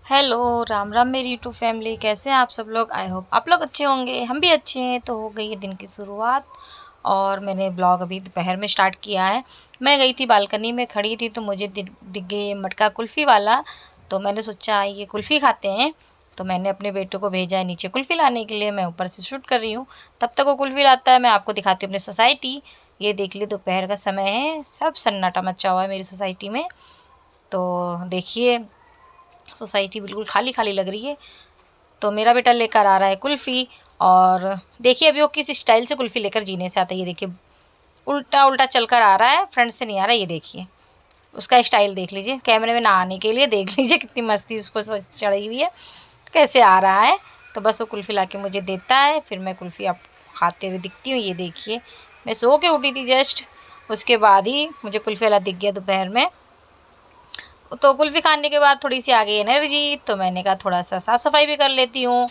Hello, Ram Ram मेरी YouTube family. कैसे हैं आप सब लोग? आई होप आप लोग अच्छे होंगे, हम भी अच्छे हैं। तो हो गई है दिन की शुरुआत और मैंने ब्लॉग अभी दोपहर में स्टार्ट किया है। मैं गई थी बालकनी में खड़ी थी तो मुझे दिख गई मटका कुल्फ़ी वाला। तो मैंने सोचा ये कुल्फ़ी खाते हैं। तो मैंने अपने बेटे को भेजा है नीचे कुल्फ़ी लाने के लिए। मैं ऊपर से शूट कर रही हूँ, तब तक वो कुल्फ़ी लाता है। मैं आपको दिखाती हूँ अपनी सोसाइटी। ये देख ली, दोपहर का समय है, सब सन्नाटा मचा हुआ है मेरी सोसाइटी में। तो देखिए, सोसाइटी बिल्कुल खाली खाली लग रही है। तो मेरा बेटा लेकर आ रहा है कुल्फ़ी। और देखिए अभी वो किस स्टाइल से कुल्फ़ी लेकर जीने से आता है। ये देखिए, उल्टा उल्टा चल कर आ रहा है, फ्रंट से नहीं आ रहा है। ये देखिए उसका स्टाइल देख लीजिए, कैमरे में ना आने के लिए। देख लीजिए कितनी मस्ती उसको चढ़ी हुई है, कैसे आ रहा है। तो बस वो कुल्फ़ी ला के मुझे देता है, फिर मैं कुल्फ़ी आप खाते हुए दिखती हूँ। ये देखिए, मैं सो के उठी थी जस्ट, उसके बाद ही मुझे कुल्फ़ी वाला दिख गया दोपहर में। तो कुल्फ़ी खाने के बाद थोड़ी सी आ गई एनर्जी, तो मैंने कहा थोड़ा सा साफ़ सफाई भी कर लेती हूँ।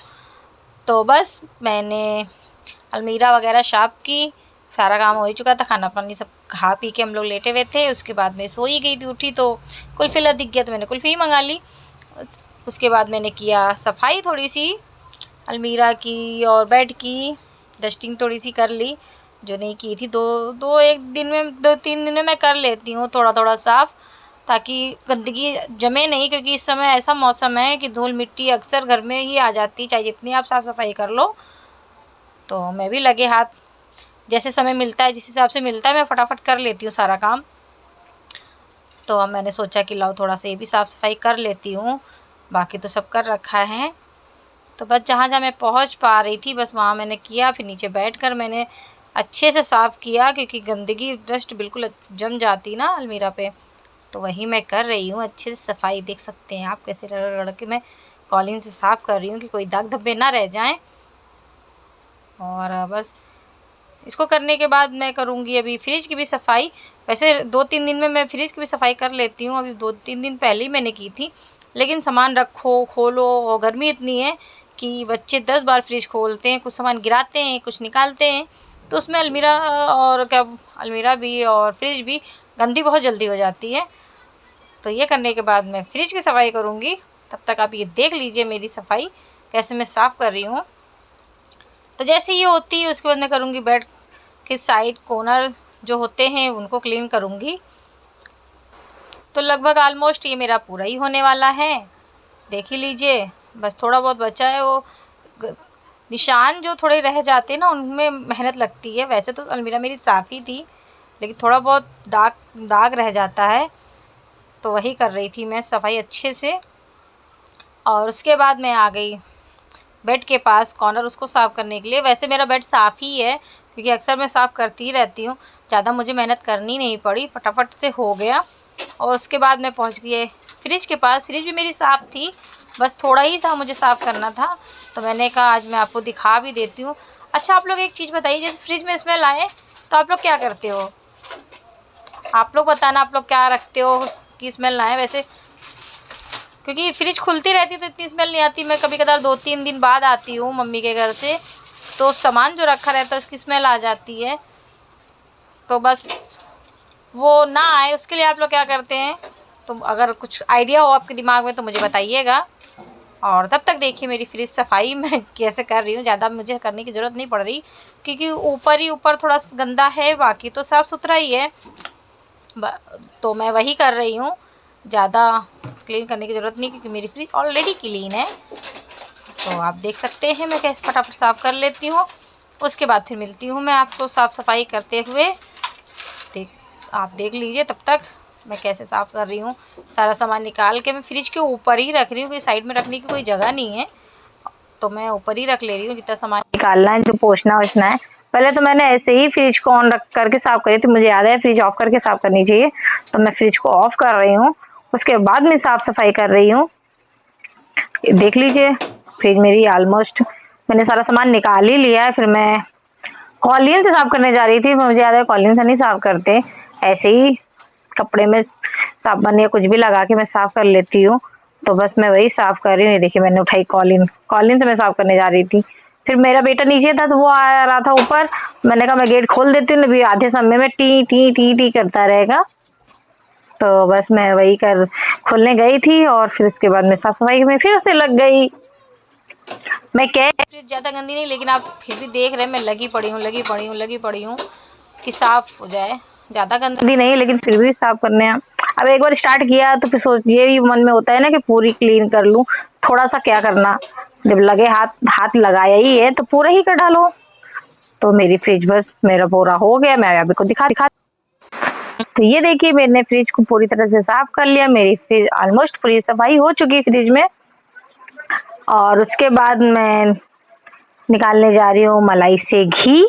तो बस मैंने अलमीरा वगैरह साफ़ की, सारा काम हो ही चुका था। खाना पानी सब खा पी के हम लोग लेटे हुए थे। उसके बाद मैं सो ही गई थी, उठी तो कुल्फ़ी वाला दिख गया तो मैंने कुल्फ़ी ही मंगा ली। उसके बाद मैंने किया सफाई थोड़ी सी अलमीरा की और बेड की, डस्टिंग थोड़ी सी कर ली जो नहीं की थी। दो दो एक दिन में 2-3 दिन में मैं कर लेती हूँ थोड़ा थोड़ा साफ़, ताकि गंदगी जमे नहीं। क्योंकि इस समय ऐसा मौसम है कि धूल मिट्टी अक्सर घर में ही आ जाती है, चाहे जितनी आप साफ़ सफाई कर लो। तो मैं भी लगे हाथ, जैसे समय मिलता है, जिस हिसाब से मिलता है, मैं फटाफट कर लेती हूँ सारा काम। तो अब मैंने सोचा कि लाओ थोड़ा सा ये भी साफ़ सफाई कर लेती हूँ, बाकी तो सब कर रखा है। तो बस जहाँ जहाँ मैं पहुँच पा रही थी बस वहाँ मैंने किया। फिर नीचे बैठकर मैंने अच्छे से साफ़ किया, क्योंकि गंदगी डस्ट बिल्कुल जम जाती ना अलमीरा पे। तो वही मैं कर रही हूँ, अच्छे से सफाई देख सकते हैं आप, कैसे रगड़ रगड़ के मैं कॉलिन से साफ़ कर रही हूँ कि कोई दाग धब्बे ना रह जाएं। और बस इसको करने के बाद मैं करूँगी अभी फ्रिज की भी सफाई। वैसे 2-3 दिन में मैं फ्रिज की भी सफाई कर लेती हूँ, अभी 2-3 दिन पहले ही मैंने की थी। लेकिन सामान रखो खोलो, और गर्मी इतनी है कि बच्चे 10 बार फ्रिज खोलते हैं, कुछ सामान गिराते हैं, कुछ निकालते हैं। तो उसमें अलमीरा और क्या, अलमीरा भी और फ्रिज भी गंदी बहुत जल्दी हो जाती है। तो ये करने के बाद मैं फ्रिज की सफाई करूँगी। तब तक आप ये देख लीजिए मेरी सफाई कैसे मैं साफ़ कर रही हूँ। तो जैसे ये होती है उसके बाद मैं करूँगी बेड के साइड कॉर्नर जो होते हैं उनको क्लीन करूँगी। तो लगभग ऑलमोस्ट ये मेरा पूरा ही होने वाला है, देख ही लीजिए। बस थोड़ा बहुत बचा है, वो निशान जो थोड़े रह जाते हैं ना, उनमें मेहनत लगती है। वैसे तो अलमीरा मेरी साफ़ ही थी, लेकिन थोड़ा बहुत दाग रह जाता है। तो वही कर रही थी मैं सफाई अच्छे से। और उसके बाद मैं आ गई बेड के पास कॉर्नर उसको साफ़ करने के लिए। वैसे मेरा बेड साफ़ ही है, क्योंकि अक्सर मैं साफ़ करती ही रहती हूँ, ज़्यादा मुझे मेहनत करनी नहीं पड़ी, फटाफट से हो गया। और उसके बाद मैं पहुँच गई फ्रिज के पास। फ्रिज भी मेरी साफ़ थी, बस थोड़ा ही सा मुझे साफ़ करना था। तो मैंने कहा आज मैं आपको दिखा भी देती हूँ। अच्छा, आप लोग एक चीज़ बताइए, जैसे फ्रिज में स्मेल आए तो आप लोग क्या करते हो? आप लोग बताना, आप लोग क्या रखते हो कि स्मेल ना आए? वैसे क्योंकि फ्रिज खुलती रहती है तो इतनी स्मेल नहीं आती। मैं कभी कभार 2-3 दिन बाद आती हूँ मम्मी के घर से, तो सामान जो रखा रहता है उसकी स्मेल आ जाती है। तो बस वो ना आए उसके लिए आप लोग क्या करते हैं? तो अगर कुछ आइडिया हो आपके दिमाग में तो मुझे बताइएगा। और तब तक देखिए मेरी फ्रिज सफाई मैं कैसे कर रही हूँ। ज़्यादा मुझे करने की ज़रूरत नहीं पड़ रही, क्योंकि ऊपर ही ऊपर थोड़ा गंदा है, बाकी तो साफ़ सुथरा ही है। तो मैं वही कर रही हूँ, ज़्यादा क्लीन करने की ज़रूरत नहीं, क्योंकि मेरी फ्रिज ऑलरेडी क्लीन है। तो आप देख सकते हैं मैं कैसे फटाफट साफ़ कर लेती हूँ। उसके बाद फिर मिलती हूँ मैं आपको साफ़ सफाई करते हुए। आप देख लीजिए तब तक मैं कैसे साफ़ कर रही हूँ। सारा सामान निकाल के मैं फ्रिज के ऊपर ही रख रही हूँ, क्योंकि साइड में रखने की कोई जगह नहीं है। तो मैं ऊपर ही रख ले रही हूँ, जितना सामान निकालना है, जो पोंछना वोछना है। पहले तो मैंने ऐसे ही फ्रिज को ऑन रख करके साफ़ करी थी, मुझे याद है फ्रिज ऑफ करके साफ़ करनी चाहिए। तो मैं फ्रिज को ऑफ कर रही हूँ, उसके बाद में साफ़ सफाई कर रही हूँ। देख लीजिए फ्रिज मेरी ऑलमोस्ट मैंने सारा सामान निकाल ही लिया है। फिर मैं कॉलिन से साफ़ करने जा रही थी, मुझे याद है कॉलिन से नहीं साफ़ करते, ऐसे ही कपड़े में साबुन या कुछ भी लगा के मैं साफ़ कर लेती हूँ। तो बस मैं वही साफ़ कर रही हूँ। ये देखिए मैंने उठाई कॉलिन, कॉलिन से मैं साफ़ करने जा रही थी। फिर मेरा बेटा नीचे था तो वो आ रहा था ऊपर, मैंने कहा मैं गेट खोल देती हूँ, अभी आधे समय में टी टी टी टी करता रहेगा। तो बस मैं वही कर खोलने गई थी और फिर उसके बाद मैं साफ सफाई में फिर से लग गई। मैं क्या ज़्यादा गंदी नहीं, लेकिन आप फिर भी देख रहे हैं मैं लगी पड़ी हूँ कि साफ़ हो जाए। ज़्यादा गंदी नहीं, लेकिन फिर भी साफ करने हैं। अब एक बार स्टार्ट किया तो फिर सोच ये भी मन में होता है ना कि पूरी क्लीन कर लूं। थोड़ा सा क्या करना, जब लगे हाथ हाथ लगाया ही है तो पूरा ही कर डालो। तो मेरी फ्रिज बस मेरा पूरा हो गया। मैं अभी को दिखा दिखा तो ये देखिए मैंने फ्रिज को पूरी तरह से साफ कर लिया। मेरी फ्रिज ऑलमोस्ट पूरी सफाई हो चुकी है फ्रिज में। और उसके बाद मैं निकालने जा रही हूँ मलाई से घी।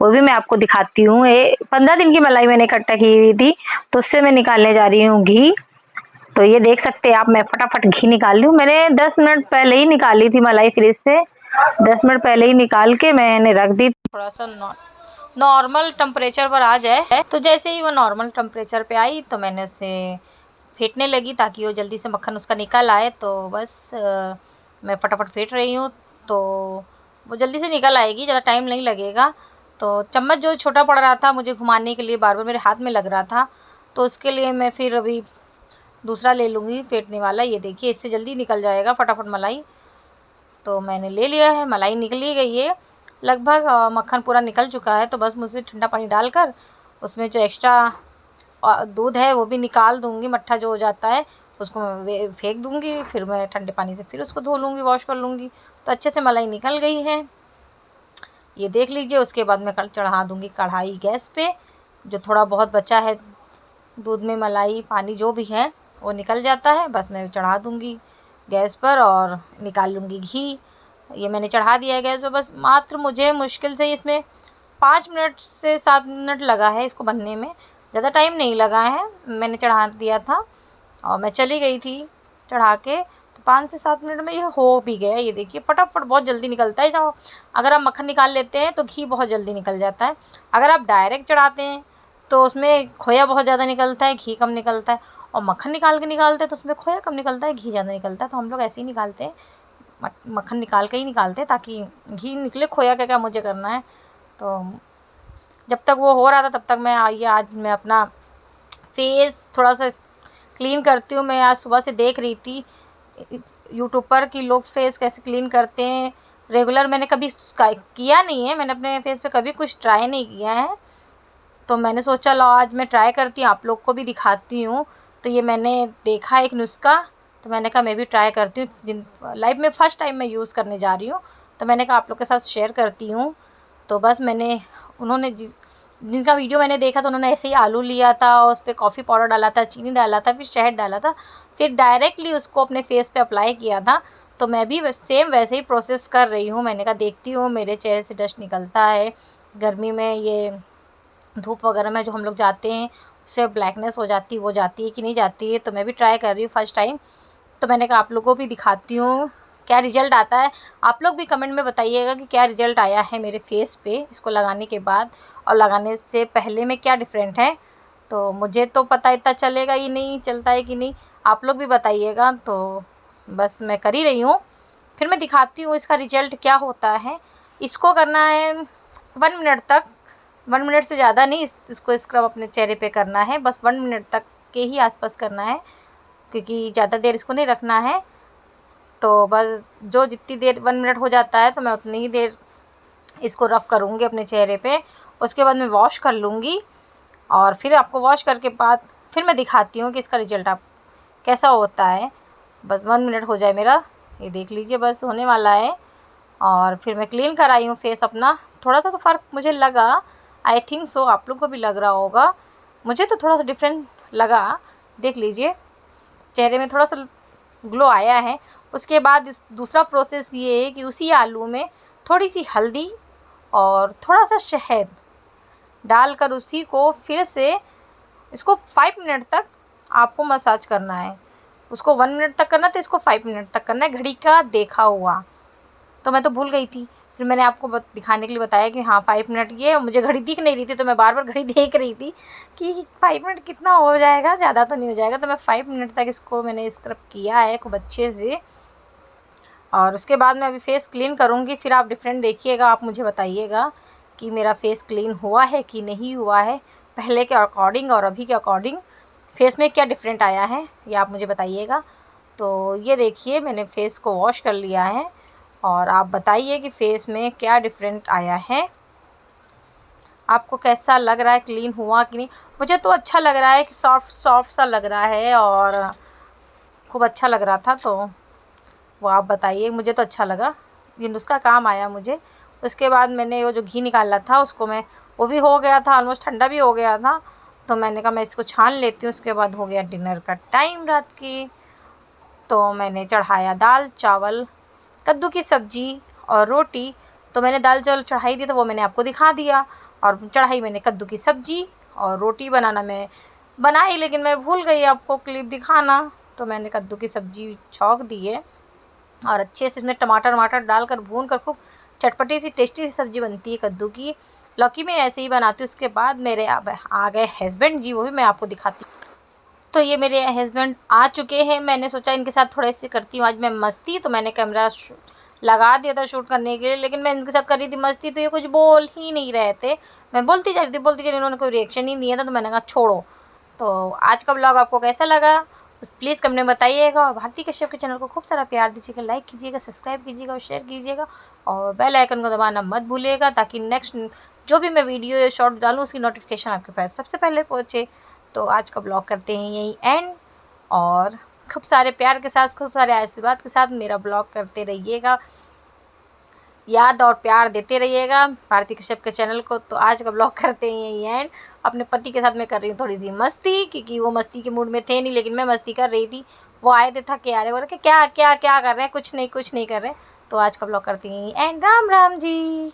वो भी मैं आपको दिखाती हूँ। ये 15 दिन की मलाई मैंने इकट्ठा की हुई थी, तो उससे मैं निकालने जा रही हूँ घी। तो ये देख सकते हैं आप, मैं फटाफट घी निकाल ली हूँ। मैंने 10 मिनट पहले ही निकाली थी मलाई फ्रिज से। 10 मिनट पहले ही निकाल के मैंने रख दी। थोड़ा सा नॉर्मल टेम्परेचर पर आ जाए, तो जैसे ही वो नॉर्मल टेम्परेचर पे आई तो मैंने उसे फेंटने लगी ताकि वो जल्दी से मक्खन उसका निकल आए। तो बस मैं फटाफट फेंट रही हूँ, तो वो जल्दी से निकल आएगी, ज़्यादा टाइम नहीं लगेगा। तो चम्मच जो छोटा पड़ रहा था मुझे घुमाने के लिए, बार बार मेरे हाथ में लग रहा था, तो उसके लिए मैं फिर अभी दूसरा ले लूँगी फेंटने वाला। ये देखिए इससे जल्दी निकल जाएगा फटाफट मलाई। तो मैंने ले लिया है, मलाई निकली गई है लगभग, मक्खन पूरा निकल चुका है। तो बस मुझे ठंडा पानी डालकर उसमें जो एक्स्ट्रा दूध है वो भी निकाल दूँगी, मट्ठा जो हो जाता है उसको मैं फेंक दूँगी। फिर मैं ठंडे पानी से फिर उसको धो लूँगी, वॉश कर लूँगी। तो अच्छे से मलाई निकल गई है, ये देख लीजिए। उसके बाद मैं कल चढ़ा दूँगी कढ़ाई गैस पे। जो थोड़ा बहुत बचा है दूध में मलाई पानी जो भी है वो निकल जाता है, बस मैं चढ़ा दूँगी गैस पर और निकाल लूँगी घी। ये मैंने चढ़ा दिया है गैस पे। बस मात्र मुझे मुश्किल से इसमें 5 मिनट से 7 मिनट लगा है इसको बनने में, ज़्यादा टाइम नहीं लगा है। मैंने चढ़ा दिया था और मैं चली गई थी चढ़ा के, तो 5 से 7 मिनट में ये हो भी गया। ये देखिए फटाफट बहुत जल्दी निकलता है। जब अगर आप मक्खन निकाल लेते हैं तो घी बहुत जल्दी निकल जाता है। अगर आप डायरेक्ट चढ़ाते हैं तो उसमें खोया बहुत ज़्यादा निकलता है, घी कम निकलता है। और मक्खन निकाल के निकालते हैं तो उसमें खोया कम निकलता है, घी ज़्यादा निकलता है। तो हम लोग ऐसे ही निकालते हैं, मक्खन निकाल के ही निकालते हैं ताकि घी निकले, खोया क्या क्या मुझे करना है। तो जब तक वो हो रहा था तब तक मैं आज मैं अपना फेस थोड़ा सा क्लीन करती हूँ। मैं आज सुबह से देख रही थी यूट्यूब पर कि लोग फेस कैसे क्लीन करते हैं। रेगुलर मैंने कभी किया नहीं है, मैंने अपने फेस पे कभी कुछ ट्राई नहीं किया है। तो मैंने सोचा लो आज मैं ट्राई करती हूँ, आप लोग को भी दिखाती हूँ। तो ये मैंने देखा एक नुस्खा, तो मैंने कहा मैं भी ट्राई करती हूँ। लाइफ में फ़र्स्ट टाइम मैं यूज़ करने जा रही हूँ, तो मैंने कहा आप लोग के साथ शेयर करती हूँ। तो बस उन्होंने जिनका वीडियो मैंने देखा तो उन्होंने ऐसे ही आलू लिया था और उस पर कॉफ़ी पाउडर डाला था, चीनी डाला था, फिर शहद डाला था, फिर डायरेक्टली उसको अपने फेस पे अप्लाई किया था। तो मैं भी सेम वैसे ही प्रोसेस कर रही हूँ। मैंने कहा देखती हूँ, मेरे चेहरे से डस्ट निकलता है गर्मी में, ये धूप वगैरह में जो हम लोग जाते हैं उससे ब्लैकनेस हो जाती है, वो जाती है कि नहीं जाती है। तो मैं भी ट्राई कर रही हूँ फ़र्स्ट टाइम। तो मैंने कहा आप लोगों को भी दिखाती हूँ क्या रिज़ल्ट आता है। आप लोग भी कमेंट में बताइएगा कि क्या रिज़ल्ट आया है मेरे फेस पे इसको लगाने के बाद और लगाने से पहले में क्या डिफरेंट है। तो मुझे तो पता इतना चलेगा ही नहीं, चलता है कि नहीं, आप लोग भी बताइएगा। तो बस मैं कर ही रही हूँ, फिर मैं दिखाती हूँ इसका रिज़ल्ट क्या होता है। इसको करना है 1 मिनट तक, 1 मिनट से ज़्यादा नहीं। इसको स्क्रब अपने चेहरे पे करना है, बस 1 मिनट तक के ही आसपास करना है, क्योंकि ज़्यादा देर इसको नहीं रखना है। तो बस जो जितनी देर 1 मिनट हो जाता है तो मैं उतनी ही देर इसको रफ़ करूँगी अपने चेहरे पे। उसके बाद मैं वॉश कर लूँगी और फिर आपको वॉश करके बाद फिर मैं दिखाती हूँ कि इसका रिज़ल्ट आप कैसा होता है। बस 1 मिनट हो जाए मेरा, ये देख लीजिए बस होने वाला है। और फिर मैं क्लीन कराई हूँ फेस अपना। थोड़ा सा तो फ़र्क मुझे लगा, आई थिंक सो आप लोग को भी लग रहा होगा। मुझे तो थोड़ा सा डिफरेंट लगा, देख लीजिए चेहरे में थोड़ा सा ग्लो आया है। उसके बाद दूसरा प्रोसेस ये है कि उसी आलू में थोड़ी सी हल्दी और थोड़ा सा शहद डालकर उसी को फिर से इसको 5 मिनट तक आपको मसाज करना है। उसको 1 मिनट तक करना था, इसको 5 मिनट तक करना है, घड़ी का देखा हुआ। तो मैं तो भूल गई थी, फिर मैंने आपको दिखाने के लिए बताया कि हाँ 5 मिनट ये, मुझे घड़ी दिख नहीं रही थी तो मैं बार बार घड़ी देख रही थी कि 5 मिनट कितना हो जाएगा, ज़्यादा तो नहीं हो जाएगा। तो मैं 5 मिनट तक इसको मैंने स्क्रब किया है खूब अच्छे से। और उसके बाद मैं अभी फेस क्लीन करूँगी, फिर आप डिफरेंट देखिएगा, आप मुझे बताइएगा कि मेरा फेस क्लीन हुआ है कि नहीं हुआ है, पहले के अकॉर्डिंग और अभी के अकॉर्डिंग। फेस में क्या डिफरेंट आया है ये आप मुझे बताइएगा। तो ये देखिए मैंने फेस को वॉश कर लिया है और आप बताइए कि फेस में क्या डिफरेंट आया है, आपको कैसा लग रहा है, क्लीन हुआ कि नहीं। मुझे तो अच्छा लग रहा है कि सॉफ्ट सा लग रहा है और खूब अच्छा लग रहा था, तो वो आप बताइए। मुझे तो अच्छा लगा, ये नुस्खा काम आया मुझे। उसके बाद मैंने वो जो घी निकाला था उसको मैं, वो भी हो गया था ऑलमोस्ट, ठंडा भी हो गया था, तो मैंने कहा मैं इसको छान लेती हूँ। उसके बाद हो गया डिनर का टाइम रात की, तो मैंने चढ़ाया दाल चावल कद्दू की सब्ज़ी और रोटी। तो मैंने दाल चावल चढ़ाई दी तो वो मैंने आपको दिखा दिया, और चढ़ाई मैंने कद्दू की सब्ज़ी और रोटी बनाना मैं बनाई, लेकिन मैं भूल गई आपको क्लिप दिखाना। तो मैंने कद्दू की सब्ज़ी छौंक दी है और अच्छे से इसमें टमाटर वमाटर डालकर भून कर खूब चटपटी सी टेस्टी सी सब्ज़ी बनती है कद्दू की। लौकी में ऐसे ही बनाती हूँ। उसके बाद मेरे अब आ गए हस्बैंड जी, वो भी मैं आपको दिखाती हूँ। तो ये मेरे हस्बैंड आ चुके हैं, मैंने सोचा इनके साथ थोड़े से करती हूँ आज मैं मस्ती। तो मैंने कैमरा लगा दिया था शूट करने के लिए, लेकिन मैं इनके साथ कर रही थी मस्ती, तो ये कुछ बोल ही नहीं रहे थे। मैं बोलती जा रही थी, इन्होंने कोई रिएक्शन ही नहीं दिया था, तो मैंने कहा छोड़ो। तो आज का ब्लॉग आपको कैसा लगा प्लीज़ कमेंट में बताइएगा, और भारती कश्यप के चैनल को खूब सारा प्यार दीजिएगा, लाइक कीजिएगा, सब्सक्राइब कीजिएगा और शेयर कीजिएगा, और बेल आइकन को दबाना मत भूलिएगा, ताकि नेक्स्ट जो भी मैं वीडियो या शॉर्ट डालूँ उसकी नोटिफिकेशन आपके पास सबसे पहले पहुँचे। तो आज का ब्लॉग करते हैं यही एंड, और खूब सारे प्यार के साथ, खूब सारे आशीर्वाद के साथ मेरा ब्लॉग करते रहिएगा, याद और प्यार देते रहिएगा भारती कश्यप के चैनल को। तो आज का ब्लॉग करते हैं यही एंड। अपने पति के साथ मैं कर रही हूँ थोड़ी सी मस्ती, क्योंकि वो मस्ती के मूड में थे नहीं, लेकिन मैं मस्ती कर रही थी। वो आए थे थके आ रहे, बोले कि क्या क्या क्या कर रहे हैं, कुछ नहीं कर रहे। तो आज का ब्लॉग करते हैं यही एंड। राम राम जी।